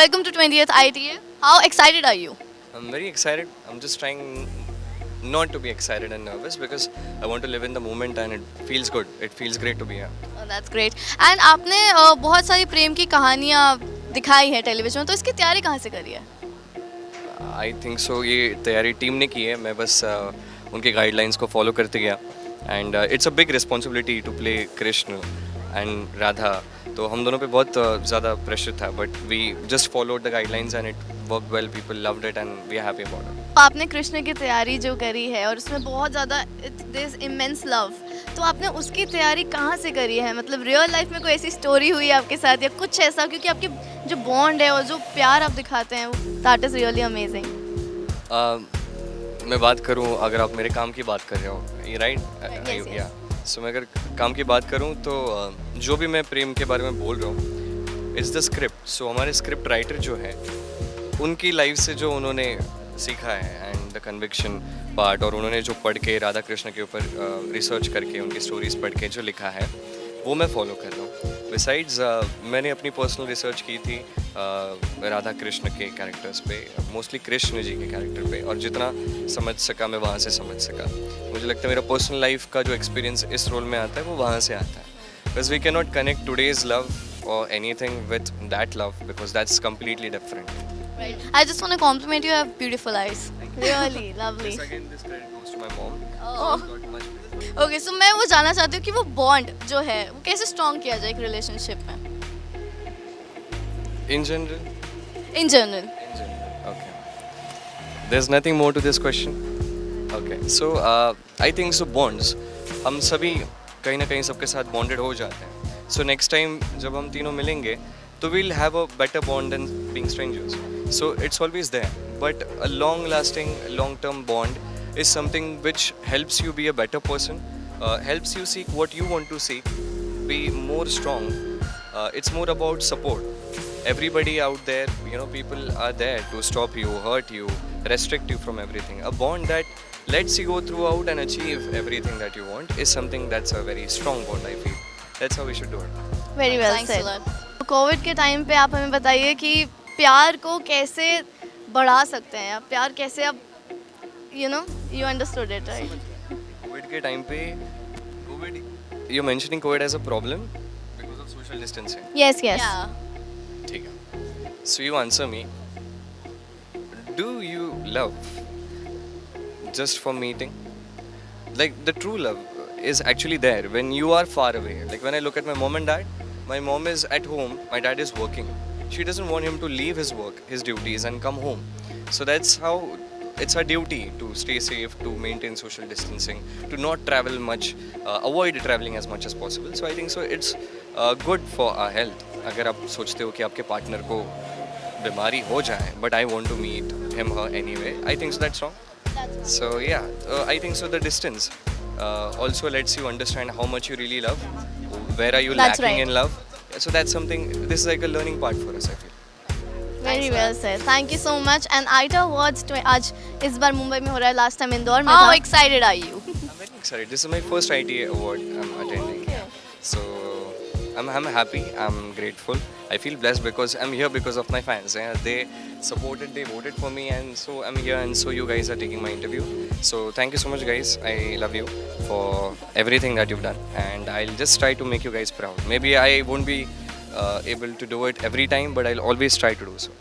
welcome to 20th ITA. How excited are you? I'm very excited. I'm just trying not to be excited and nervous because I want to live in the moment and it feels good. It feels great to be here. Oh, that's great. And आपने बहुत सारी प्रेम की कहानियाँ दिखाई हैं television में, तो इसकी तैयारी कहाँ से करी है? आई थिंक सो ये तैयारी टीम ने की है. मैं बस उनके गाइडलाइंस को फॉलो करते गया and it's a big responsibility to play Krishna and Radha. तो हम दोनों पे बहुत ज़्यादा प्रेशर था but we just followed the guidelines and it work well. People loved it and we are happy about it. आपने कृष्ण की तैयारी जो करी है और उसमें बहुत ज़्यादा दिस इमेंस लव, तो आपने उसकी तैयारी कहाँ से करी है? मतलब रियल लाइफ में कोई ऐसी स्टोरी हुई है आपके साथ या कुछ ऐसा? क्योंकि आपकी जो बॉन्ड है और जो प्यार आप दिखाते हैं, दैट इज़ रियली अमेजिंग. मैं बात करूं, अगर आप मेरे काम की बात कर रहे हो, ये राइट? Yes, yes. या सो मैं अगर काम की बात करूं तो जो भी मैं प्रेम के बारे में बोल रहा हूँ इट्स द स्क्रिप्ट. सो हमारे स्क्रिप्ट राइटर जो है उनकी लाइफ से जो उन्होंने सीखा है एंड द कन्विक्शन पार्ट, और उन्होंने जो पढ़ के राधा कृष्ण के ऊपर रिसर्च करके उनकी स्टोरीज पढ़ के जो लिखा है वो मैं फॉलो कर रहा हूँ. बिसाइड्स मैंने अपनी पर्सनल रिसर्च की थी राधा कृष्ण के कैरेक्टर्स पे, मोस्टली कृष्ण जी के कैरेक्टर पे, और जितना समझ सका मैं वहाँ से समझ सका. मुझे लगता है मेरा पर्सनल लाइफ का जो एक्सपीरियंस इस रोल में आता है वो वहाँ से आता है. Because we can not connect today's love और anything with that love because that's completely different. Right. I just want to compliment you. You have beautiful eyes. Really lovely. This again, this credit goes to my mom. Oh. She's got much beautiful. Okay, so मैं वो जानना चाहती हूँ कि वो bond जो है वो कैसे स्ट्रॉन्ग किया जाए एक रिलेशनशिप में In general, in general. okay. There's nothing more to this question. Okay, so I think so bonds. हम सभी कहीं ना कहीं सबके साथ bonded हो जाते हैं. So next time जब हम तीनों मिलेंगे तो we'll have a better bond than being strangers. So it's always there. But a long-lasting, long-term bond is something which helps you be a better person, helps you seek what you want to seek, be more strong. It's more about support. Everybody out there, you know, people are there to stop you, hurt you, restrict you from everything. A bond that lets you go throughout and achieve everything that you want is something that's a very strong bond, I feel. That's how we should do it. Very well said. Covid के time पे आप हमें बताइए कि प्यार को कैसे बढ़ा सकते हैं, या प्यार कैसे आप you understood it right? Covid के टाइम पे Covid, you mentioning Covid as a problem because of social distancing. Yes yes. ठीक है. So you answer me, do you love just for meeting? Like the true love is actually there when you are far away. Like when I look at my mom and dad, my mom is at home, my dad is working. She doesn't want him to leave his work, his duties, and come home. So that's how it's our duty to stay safe, to maintain social distancing, to not travel much, avoid traveling as much as possible. So I think so it's good for our health. अगर आप सोचते हो कि आपके partner को बीमारी हो जाए, but I want to meet him her anyway, I think so that's wrong. So yeah, I think so the distance also lets you understand how much you really love, where are you That's lacking right. in love. So that's something, this is like a learning part for us, I feel. Very well said. Thank you so much. And ITA awards आज इस बार मुंबई में हो रहा है, last time Indore में. How excited are you? I'm very excited. This is my first ITA award I'm attending. So I'm happy, I'm grateful. I feel blessed because I'm here because of my fans. Yeah? They supported, they voted for me, and so I'm here, and so you guys are taking my interview. So thank you so much, guys. I love you for everything that you've done, and I'll just try to make you guys proud. Maybe I won't be able to do it every time, but I'll always try to do so.